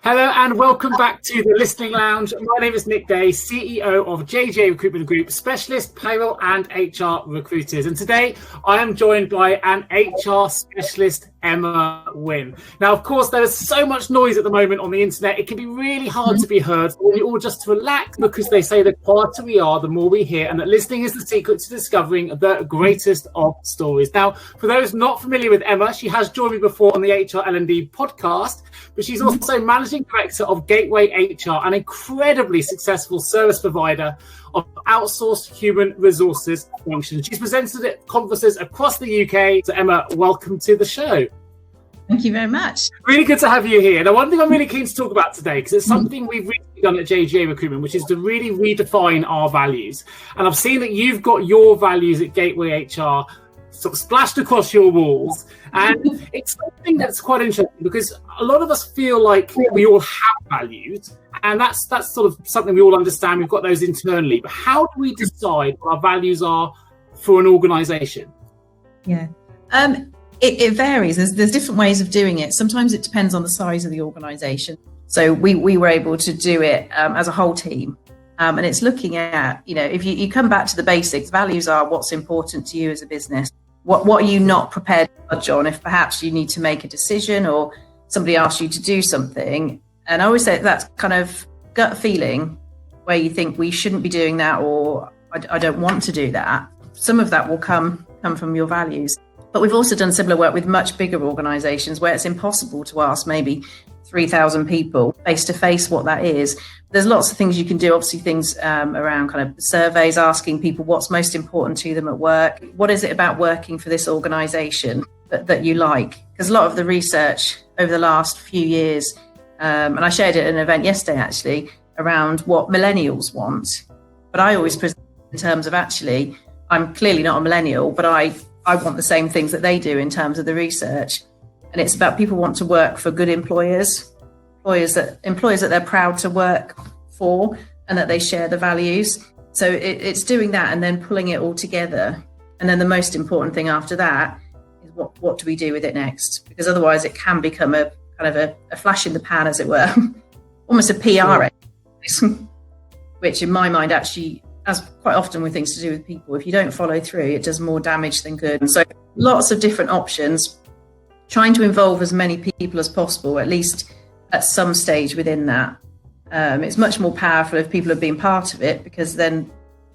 Hello and welcome back to the Listening Lounge. My name is Nick Day, CEO of JGA Recruitment Group, specialist payroll and HR recruiters. And today I am joined by an HR specialist, Emma Wynne. Now, of course, there is so much noise at the moment on the internet. It can be really hard to be heard. So we all just relax, because they say the quieter we are, the more we hear, and that listening is the secret to discovering the greatest of stories. Now, for those not familiar with Emma, she has joined me before on the HR L&D podcast, but she's also managing director of 𝐥𝐢𝐤𝐞 HR, an incredibly successful service provider of outsourced human resources functions. She's presented at conferences across the UK. So Emma, welcome to the show. Thank you very much. Really good to have you here. Now, one thing I'm really keen to talk about today, because it's something we've recently done at JGA Recruitment, which is to really redefine our values. And I've seen that you've got your values at 𝐥𝐢𝐤𝐞 HR sort of splashed across your walls, and it's something that's quite interesting, because a lot of us feel like we all have values, and that's sort of something we all understand. We've got those internally, but how do we decide what our values are for an organisation? Yeah, it varies. There's different ways of doing it. Sometimes it depends on the size of the organisation. So we were able to do it as a whole team. And it's looking at, if you come back to the basics, values are what's important to you as a business. What are you not prepared to budge on if perhaps you need to make a decision or somebody asks you to do something? And I always say that's kind of gut feeling where you think we shouldn't be doing that, or I don't want to do that. Some of that will come from your values. But we've also done similar work with much bigger organisations where it's impossible to ask maybe 3,000 people face to face what that is. There's lots of things you can do, obviously things around kind of surveys, asking people what's most important to them at work. What is it about working for this organisation that you like? Because a lot of the research over the last few years, and I shared it at an event yesterday actually, around what millennials want. But I always present in terms of actually, I'm clearly not a millennial, but I want the same things that they do in terms of the research. And it's about people want to work for good employers that they're proud to work for and that they share the values. So it's doing that and then pulling it all together. And then the most important thing after that is what do we do with it next? Because otherwise it can become a kind of a flash in the pan, as it were, almost a PR exercise, which in my mind actually, as quite often with things to do with people, if you don't follow through, it does more damage than good. And so lots of different options, trying to involve as many people as possible, at least at some stage within that. It's much more powerful if people have been part of it, because then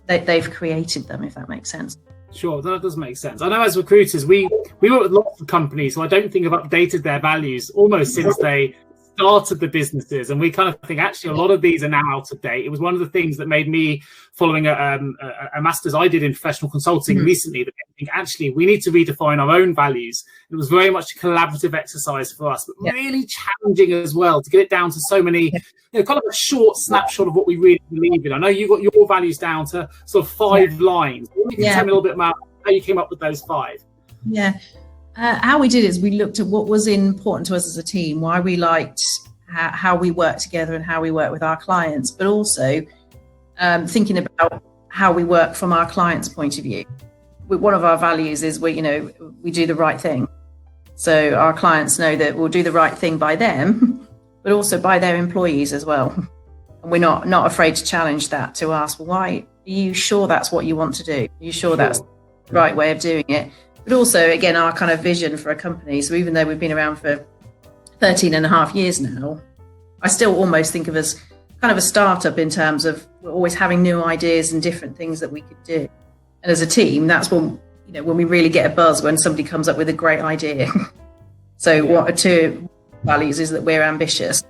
they've created them, if that makes sense. Sure, that does make sense. I know as recruiters, we work with lots of companies who I don't think have updated their values almost since they started the businesses, and we kind of think actually a lot of these are now out of date. It was one of the things that made me, following a master's I did in professional consulting recently, that I think actually we need to redefine our own values. It was very much a collaborative exercise for us, but really challenging as well to get it down to so many, kind of a short snapshot of what we really believe in. I know you got your values down to sort of 5 lines. You can tell me a little bit about how you came up with those 5. Yeah. How we did it is we looked at what was important to us as a team, why we liked how we work together and how we work with our clients, but also thinking about how we work from our clients' point of view. One of our values is we do the right thing. So our clients know that we'll do the right thing by them, but also by their employees as well. And we're not afraid to challenge that, to ask, well, why are you sure that's what you want to do? Are you sure that's the right way of doing it? But also, again, our kind of vision for a company. So even though we've been around for 13 and a half years now, I still almost think of us kind of a startup in terms of we're always having new ideas and different things that we could do. And as a team, that's when we really get a buzz when somebody comes up with a great idea. So what are 2 values is that we're ambitious,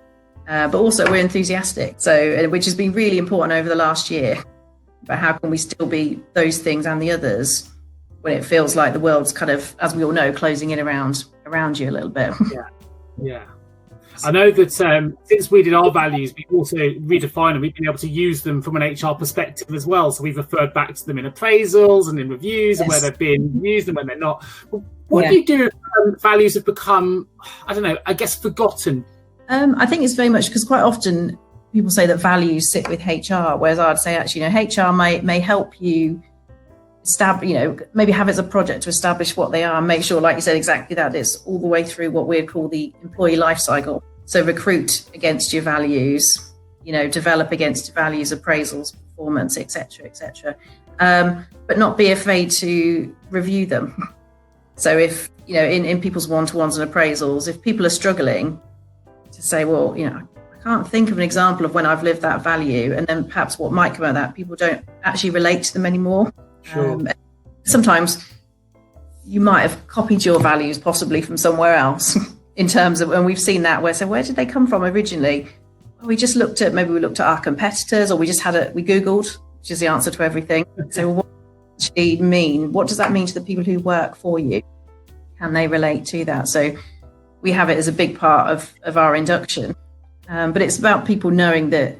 but also we're enthusiastic. So, which has been really important over the last year. But how can we still be those things and the others when it feels like the world's kind of, as we all know, closing in around you a little bit? Yeah. I know that since we did our values, we've also redefined them. We've been able to use them from an HR perspective as well. So we've referred back to them in appraisals and in reviews, and where they've been used and when they're not. What do you do if values have become, I guess, forgotten? I think it's very much because quite often people say that values sit with HR, whereas I'd say actually, HR may help you maybe have it as a project to establish what they are and make sure, like you said, exactly that it's all the way through what we'd call the employee life cycle. So recruit against your values, develop against your values, appraisals, performance, etc., but not be afraid to review them. So if, in people's one-to-ones and appraisals, if people are struggling to say, well, I can't think of an example of when I've lived that value, and then perhaps what might come out of that, people don't actually relate to them anymore. Sure. Sometimes you might have copied your values possibly from somewhere else in terms of, and we've seen that where did they come from originally? Well, we just looked at our competitors, or we Googled, which is the answer to everything. So what does that actually mean? What does that mean to the people who work for you? Can they relate to that? So we have it as a big part of our induction. But it's about people knowing that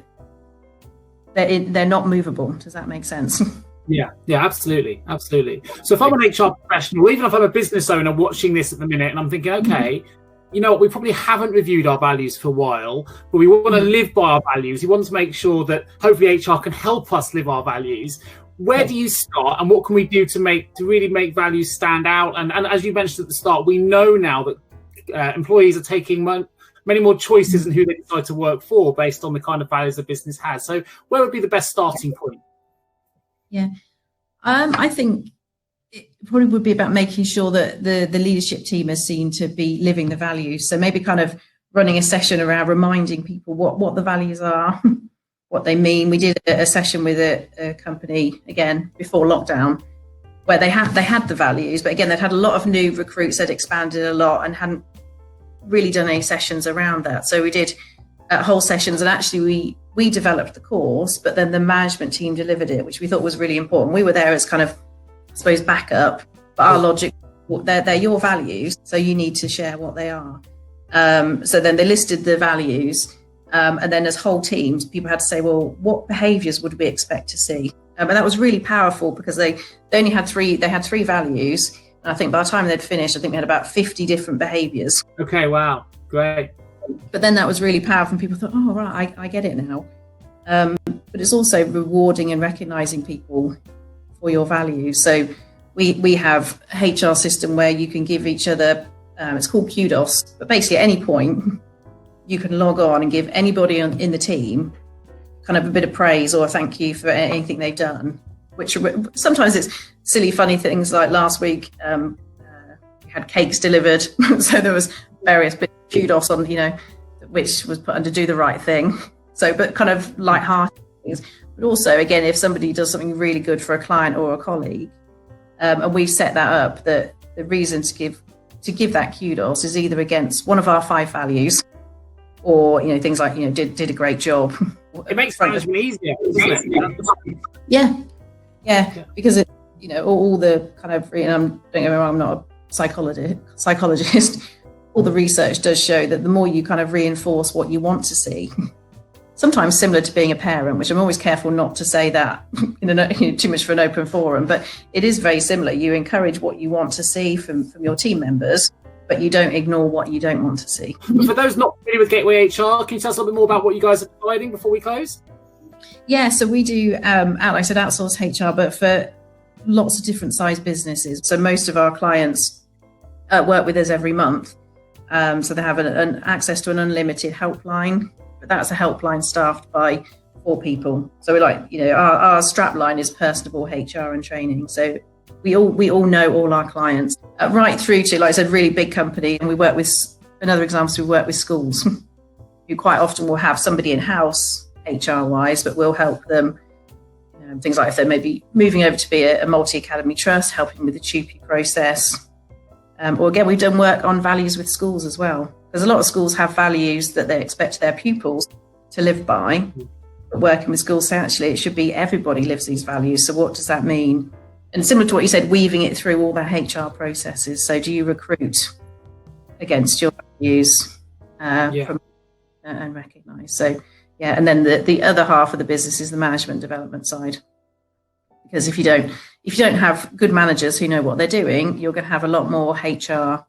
they're not movable. Does that make sense? Yeah, absolutely. So if I'm an HR professional, or even if I'm a business owner watching this at the minute and I'm thinking, okay, you know what, we probably haven't reviewed our values for a while, but we want to live by our values. We want to make sure that hopefully HR can help us live our values. Where do you start, and what can we do to really make values stand out? And as you mentioned at the start, we know now that employees are taking many more choices in who they decide to work for based on the kind of values the business has. So where would be the best starting point? Yeah, I think it probably would be about making sure that the leadership team is seen to be living the values. So maybe kind of running a session around reminding people what the values are, what they mean. We did a session with a company, again, before lockdown, where they had the values, but again, they'd had a lot of new recruits, they'd expanded a lot and hadn't really done any sessions around that. So we did whole sessions, and actually we developed the course, but then the management team delivered it, which we thought was really important. We were there as kind of, I suppose, backup, but our logic, they're your values, so you need to share what they are. So then they listed the values, and then as whole teams, people had to say, well, what behaviours would we expect to see? And that was really powerful because they only had three values. And I think by the time they'd finished, I think they had about 50 different behaviours. Okay, wow, great. But then that was really powerful, and people thought, oh, right, I get it now. But it's also rewarding and recognising people for your values. So we have a HR system where you can give each other, it's called kudos, but basically at any point, you can log on and give anybody in the team kind of a bit of praise or a thank you for anything they've done, which sometimes it's silly, funny things. Like last week, we had cakes delivered. So there was various bits of kudos on, which was put under do the right thing. So, but kind of light-hearted things. But also, again, if somebody does something really good for a client or a colleague, and we set that up, that the reason to give that kudos is either against one of our 5 values, or things like did a great job. It makes management easier, doesn't it? Yeah, because it all the kind of, don't get me wrong, I'm not a psychologist. All the research does show that the more you kind of reinforce what you want to see, sometimes similar to being a parent, which I'm always careful not to say that too much for an open forum, but it is very similar. You encourage what you want to see from your team members, but you don't ignore what you don't want to see. For those not familiar with Gateway HR, can you tell us a little bit more about what you guys are providing before we close? Yeah, so we do, like I said, outsource HR, but for lots of different size businesses. So most of our clients work with us every month. So they have an access to an unlimited helpline, but that's a helpline staffed by 4 people. So we our strap line is personable HR and training. So we all know all our clients, right through to, like I said, really big company. And we work with, another example, we work with schools who quite often will have somebody in-house HR wise, but we'll help them. Things like if they're maybe moving over to be a multi-academy trust, helping with the TUPE process. Or again, we've done work on values with schools as well. Because a lot of schools have values that they expect their pupils to live by. But working with schools, so actually it should be everybody lives these values. So what does that mean? And similar to what you said, weaving it through all the HR processes. So do you recruit against your values and recognise? So yeah, and then the other half of the business is the management development side. Because if you don't have good managers who know what they're doing, you're going to have a lot more HR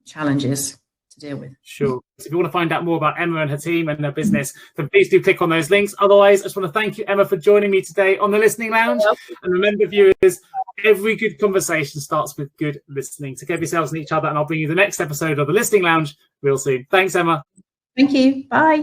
challenges to deal with. Sure. So if you want to find out more about Emma and her team and her business, then please do click on those links. Otherwise, I just want to thank you, Emma, for joining me today on the Listening Lounge. And remember, viewers, every good conversation starts with good listening. Take care of yourselves and each other, and I'll bring you the next episode of the Listening Lounge real soon. Thanks, Emma. Thank you. Bye.